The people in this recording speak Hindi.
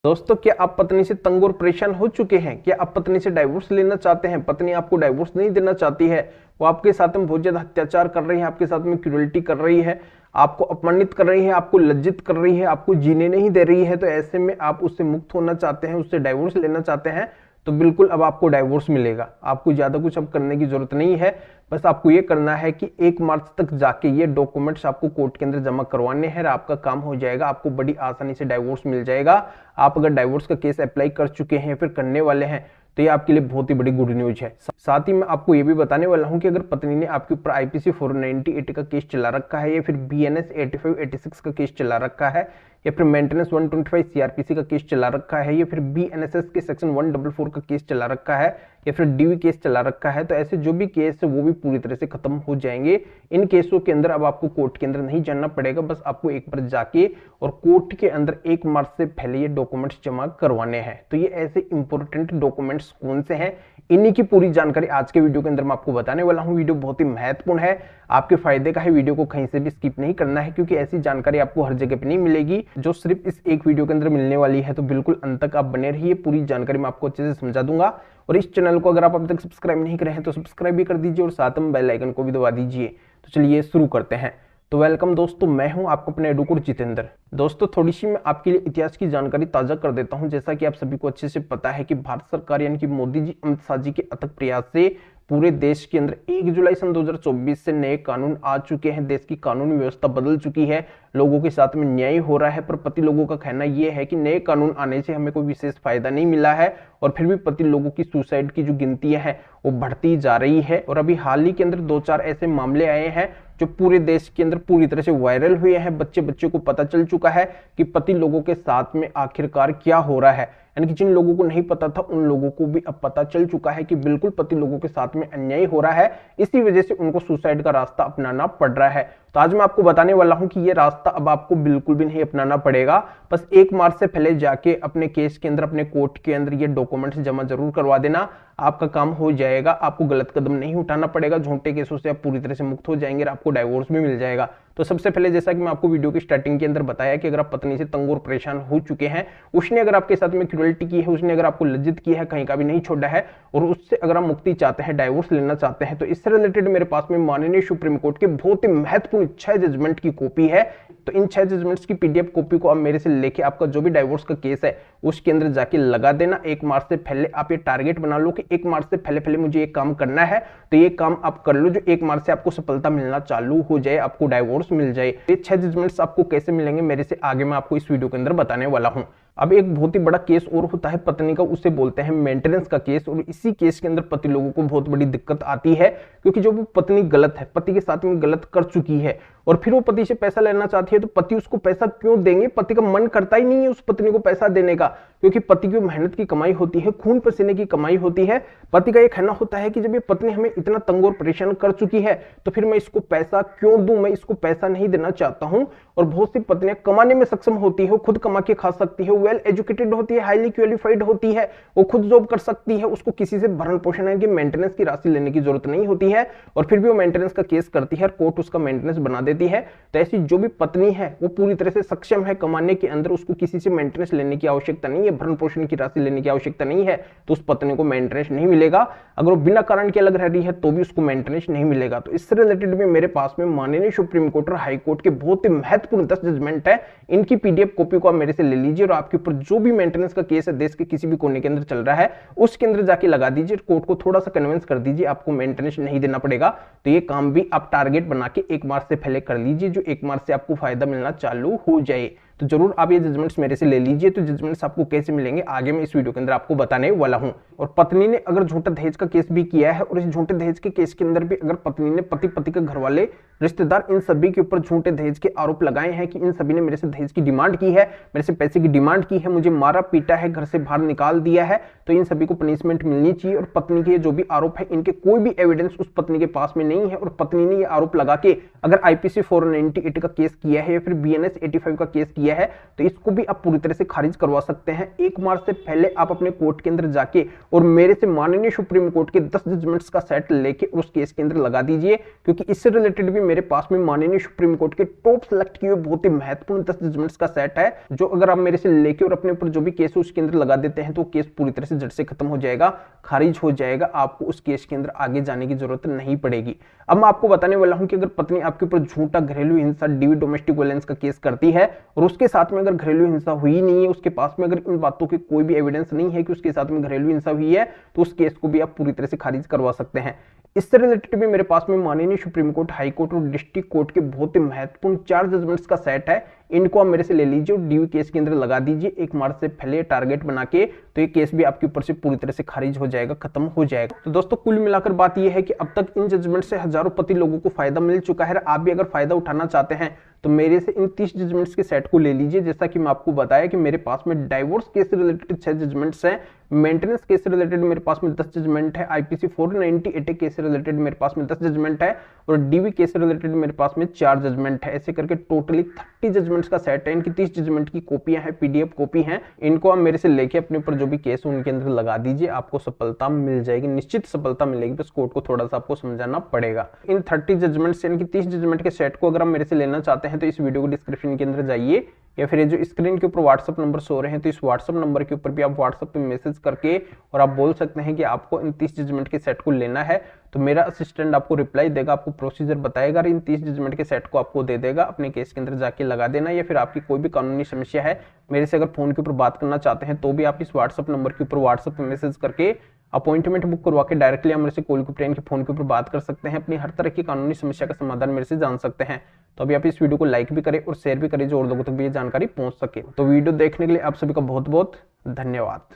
दोस्तों, क्या आप पत्नी से तंग और परेशान हो चुके हैं? क्या आप पत्नी से डाइवोर्स लेना चाहते हैं? पत्नी आपको डाइवोर्स नहीं देना चाहती है, वो आपके साथ में बहुत ज्यादा अत्याचार कर रही है, आपके साथ में क्रूरल्टी कर रही है, आपको अपमानित कर रही है, आपको लज्जित कर रही है, आपको जीने नहीं दे रही है। तो ऐसे में आप उससे मुक्त होना चाहते हैं, उससे डाइवोर्स लेना चाहते हैं, तो बिल्कुल अब आपको डाइवोर्स मिलेगा। आपको ज्यादा कुछ अब करने की जरूरत नहीं है। बस आपको ये करना है कि 1 मार्च तक जाके ये डॉक्यूमेंट्स आपको कोर्ट के अंदर जमा करवाने हैं, आपका काम हो जाएगा। आपको बड़ी आसानी से डाइवोर्स मिल जाएगा। आप अगर डाइवोर्स का केस अप्लाई कर चुके हैं, फिर करने वाले हैं, तो ये आपके लिए बहुत ही बड़ी गुड न्यूज है। साथ ही मैं आपको ये भी बताने वाला हूं कि अगर पत्नी ने आपके ऊपर आईपीसी 498 का केस चला रखा है, या फिर बीएनएस 8586 का केस चला रखा है, या फिर मेंटेनेंस 125 सीआरपीसी का केस चला रखा है, या फिर बीएनएसएस के सेक्शन 144 का केस चला रखा है, या फिर डीवी केस चला रखा है, तो ऐसे जो भी केस है वो भी पूरी तरह से खत्म हो जाएंगे। इन केसों के अंदर अब आपको कोर्ट के अंदर नहीं जाना पड़ेगा। बस आपको एक बार जाके और कोर्ट के अंदर 1 मार्च से पहले ये डॉक्यूमेंट्स जमा करवाने हैं। तो ये ऐसे इंपॉर्टेंट डॉक्यूमेंट्स कौन से हैं, इन्हीं की पूरी जानकारी आज के वीडियो के अंदर मैं आपको बताने वाला हूं। वीडियो बहुत ही महत्वपूर्ण है, आपके फायदे का है। वीडियो को कहीं से भी स्किप नहीं करना है, क्योंकि ऐसी जानकारी आपको हर जगह पे नहीं मिलेगी जो सिर्फ इस एक वीडियो के अंदर मिलने वाली है। तो बिल्कुल अंत तक आप बने रहिए, पूरी जानकारी मैं आपको अच्छे से समझा दूंगा। और इस चैनल को अगर आप अभी तक सब्सक्राइब नहीं करे हैं तो सब्सक्राइब भी कर दीजिए और साथ में बेल आइकन को भी दबा दीजिए। तो चलिए शुरू करते हैं। तो वेलकम दोस्तों, मैं हूं आपको अपने एडवोकेट जितेंद्र। दोस्तों, थोड़ी सी मैं आपके लिए इतिहास की जानकारी ताजा कर देता हूं। जैसा कि आप सभी को अच्छे से पता है कि भारत सरकार यानी कि मोदी जी अमित शाह जी के अथक प्रयास से पूरे देश के अंदर 1 जुलाई सन 2024 से नए कानून आ चुके हैं। देश की कानूनी व्यवस्था बदल चुकी है, लोगों के साथ में न्याय हो रहा है। पर पति लोगों का कहना यह है कि नए कानून आने से हमें कोई विशेष फायदा नहीं मिला है, और फिर भी पति लोगों की सुसाइड की जो गिनतियां हैं वो बढ़ती जा रही है। और अभी हाल ही के अंदर 2-4 ऐसे मामले आए हैं जो पूरे देश के अंदर पूरी तरह से वायरल हुए हैं। बच्चे को पता चल चुका है कि पति लोगों के साथ में आखिरकार क्या हो रहा है। यानी कि जिन लोगों को नहीं पता था उन लोगों को भी अब पता चल चुका है कि बिल्कुल पति लोगों के साथ में अन्याय हो रहा है। इसी वजह से उनको सुसाइड का रास्ता अपनाना पड़ रहा है। तो आज मैं आपको बताने वाला हूं कि ये रास्ता अब आपको बिल्कुल भी नहीं अपनाना पड़ेगा। बस 1 मार्च से पहले जाके अपने केस के अंदर, अपने कोर्ट के अंदर ये डॉक्यूमेंट्स जमा जरूर करवा देना, आपका काम हो जाएगा। आपको गलत कदम नहीं उठाना पड़ेगा, झूठे केसों से आप पूरी तरह से मुक्त हो जाएंगे और आपको डाइवोर्स भी मिल जाएगा। तो सबसे पहले, जैसा कि मैं आपको वीडियो की स्टार्टिंग के अंदर बताया कि अगर आप पत्नी से तंग और परेशान हो चुके हैं, उसने अगर आपके साथ में क्रूरल्टी की है, उसने अगर आपको लज्जित किया है, कहीं का भी नहीं छोड़ा है, और उससे अगर आप मुक्ति चाहते हैं, डाइवोर्स लेना चाहते हैं, तो इससे रिलेटेड मेरे पास में माननीय सुप्रीम कोर्ट के बहुत ही महत्वपूर्ण 6 जजमेंट की कॉपी है। तो इन 6 जजमेंट्स की पीडीएफ कॉपी को आप मेरे से लेके आपका जो भी डाइवोर्स का केस है उसके अंदर जाके लगा देना। 1 मार्च से पहले आप ये टारगेट बना लो कि 1 मार्च से पहले मुझे ये काम करना है। तो ये काम आप कर लो जो 1 मार्च से आपको सफलता मिलना चालू हो जाए, आपको डाइवोर्स मिल जाए। ये 6 जजमेंट्स आपको कैसे मिलेंगे मेरे से आगे मैं आपको इस वीडियो के अंदर बताने वाला हूं। अब एक बहुत ही बड़ा केस और होता है पत्नी का, उसे बोलते हैं मेंटेनेंस का केस। और इसी केस के अंदर पति लोगों को बहुत बड़ी दिक्कत आती है, क्योंकि जो वो पत्नी गलत है, पति के साथ में गलत कर चुकी है, और फिर वो पति से पैसा लेना चाहती है, तो पति उसको पैसा क्यों देंगे? पति का मन करता ही नहीं है उस पत्नी को पैसा देने का, क्योंकि पति की मेहनत की कमाई होती है, खून पसीने की कमाई होती है। पति का ये कहना होता है कि जब ये पत्नी हमें इतना तंग और परेशान कर चुकी है, तो फिर मैं इसको पैसा क्यों दूं? मैं इसको पैसा नहीं देना चाहता हूं। और बहुत सी पत्नियां कमाने में सक्षम होती है, खुद कमा के खा सकती है, वेल एजुकेटेड होती है, हाईली क्वालिफाइड होती है, वो खुद जॉब कर सकती है, उसको किसी से भरण पोषण की मेंटेनेंस की राशि लेने की जरूरत नहीं होती है, और फिर भी वो मेंटेनेंस का केस करती है और कोर्ट उसका मेंटेनेंस बना देती है। तो ऐसी जो भी पत्नी है वो पूरी तरह से सक्षम है कमाने के अंदर, उसको किसी से मेंटेनेंस लेने की आवश्यकता नहीं है, भरण पोषण की राशि लेने की आवश्यकता नहीं है, तो उस पत्नी को मेंटेनेंस नहीं मिलेगा। अगर वो बिना कारण के अलग रह रही है तो भी उसको मेंटेनेंस नहीं मिलेगा। तो इससे रिलेटेड भी मेरे पास में माननीय सुप्रीम कोर्ट और हाई कोर्ट के बहुत ही महत्वपूर्ण 10 जजमेंट है। इनकी पीडीएफ कॉपी को आप मेरे से ले लीजिए और आपके ऊपर जो भी मेंटेनेंस का केस है देश के किसी भी कोने के अंदर चल रहा है उसके अंदर जाके लगा दीजिए। कोर्ट को थोड़ा सा कन्विंस कर दीजिए, आपको मेंटेनेंस नहीं देना पड़ेगा। तो ये काम भी आप टारगेट बना के 1 मार्च से पहले कर लीजिए, जो 1 मार्च से आपको फायदा मिलना चालू हो जाए। तो जरूर आप ये जजमेंट्स मेरे से ले लीजिए। तो जजमेंट्स आपको कैसे मिलेंगे आगे मैं इस वीडियो के अंदर आपको बताने वाला हूं। और पत्नी ने अगर झूठा दहेज का केस भी किया है, और इस झूठे दहेज के केस के अंदर भी अगर पत्नी ने पति के घर वाले, रिश्तेदार, इन सभी के ऊपर झूठे दहेज के आरोप लगाए हैं कि इन सभी ने मेरे से दहेज की डिमांड की है, मेरे से पैसे की डिमांड की है, मुझे मारा पीटा है, घर से बाहर निकाल दिया है, तो इन सभी को पनिशमेंट मिलनी चाहिए। और पत्नी के जो भी आरोप है इनके कोई भी एविडेंस उस पत्नी के पास में नहीं है, और पत्नी ने ये आरोप लगा के अगर आईपीसी 498 का केस किया है या फिर बीएनएस 85 का केस किया है, तो इसको भी आप पूरी तरह से खारिज करवा सकते हैं। 1 मार्च से पहले आप अपने कोर्ट के अंदर जाके और मेरे से माननीय सुप्रीम कोर्ट के 10 जजमेंट्स का सेट लेके उस केस के अंदर लगा दीजिए, क्योंकि इससे रिलेटेड भी मेरे पास में माननीय सुप्रीम कोर्ट के टॉप सेलेक्ट किए बहुत ही महत्वपूर्ण 10 जजमेंट्स का सेट है, जो अगर आप मेरे से लेके और अपने ऊपर जो भी केस उसके अंदर लगा देते हैं तो केस पूरी तरह से जड़ से खत्म हो जाएगा, खारिज हो जाएगा, आपको उस केस के अंदर आगे जाने की जरूरत नहीं पड़ेगी। अब मैं आपको बताने वाला हूं कि अगर पत्नी आपके ऊपर झूठा घरेलू हिंसा डीवी डोमेस्टिक वायलेंस का केस करती है और उसके साथ में अगर घरेलू हिंसा हुई नहीं है, उसके पास में अगर इन बातों की कोई भी एविडेंस नहीं है कि उसके साथ में घरेलू हिंसा हुई है, तो उस केस को भी आप पूरी तरह से खारिज करवा सकते हैं। इससे रिलेटेड भी मेरे पास में माननीय सुप्रीम कोर्ट, हाई कोर्ट और डिस्ट्रिक्ट कोर्ट के बहुत ही महत्वपूर्ण 4 जजमेंट्स का सेट है। इनको आप मेरे से ले लीजिए और डीवी केस के अंदर लगा दीजिए 1 मार्च से पहले टारगेट बना के, तो ये केस भी आपके ऊपर से पूरी तरह से खारिज हो जाएगा, खत्म हो जाएगा। तो दोस्तों कुल मिलाकर बात यह है कि अब तक इन जजमेंट से हजारों पति लोगों को फायदा मिल चुका है। आप भी अगर फायदा उठाना चाहते हैं तो मेरे से इन 30 जजमेंट्स के सेट को ले लीजिए। जैसा कि मैं आपको बताया कि मेरे पास में डाइवोर्स केस से रिलेटेड 6 जजमेंट्स हैं, मेंटेनेंस केस से रिलेटेड मेरे पास में 10 जजमेंट है, आईपीसी 498 केस से रिलेटेड मेरे पास में 10 जजमेंट है और डीवी केस से रिलेटेड मेरे पास में 4 जजमेंट है। ऐसे करके टोटली 30 जजमेंट्स का सेट है। इनकी 30 जजमेंट की कॉपियां हैं, पीडीएफ कॉपी हैं। इनको आप मेरे से लेके अपने ऊपर जो भी केस है उनके अंदर लगा दीजिए, आपको सफलता मिल जाएगी, निश्चित सफलता मिलेगी। बस कोर्ट को थोड़ा सा आपको समझाना पड़ेगा। इन 30 जजमेंट से इनकी 30 जजमेंट के सेट को अगर आप मेरे से लेना चाहते हैं तो इस वीडियो को डिस्क्रिप्शन के अंदर जाइए या फिर ये जो स्क्रीन के ऊपर व्हाट्सएप नंबर सो रहे हैं तो इस व्हाट्सएप नंबर के ऊपर भी आप व्हाट्सएप पे मैसेज करके और आप बोल सकते हैं कि आपको इन 30 जजमेंट के सेट को लेना है, तो मेरा असिस्टेंट आपको रिप्लाई देगा, आपको प्रोसीजर बताएगा, इन 30 जजमेंट के सेट को आपको दे देगा। अपने केस के अंदर जाके लगा देना, या फिर आपकी कोई भी कानूनी समस्या है मेरे से अगर फोन के ऊपर बात करना चाहते हैं तो भी आप इस व्हाट्सएप नंबर के ऊपर व्हाट्सएप पे मैसेज करके अपॉइंटमेंट बुक करवा के डायरेक्टली आप मेरे से कॉल के फोन के ऊपर बात कर सकते हैं। अपनी हर तरह की कानूनी समस्या का समाधान मेरे से जान सकते हैं। तो अभी आप इस वीडियो को लाइक भी करें और शेयर भी करें, जो और लोगों तक भी ये जानकारी पहुंच सके। तो वीडियो देखने के लिए आप सभी का बहुत बहुत धन्यवाद।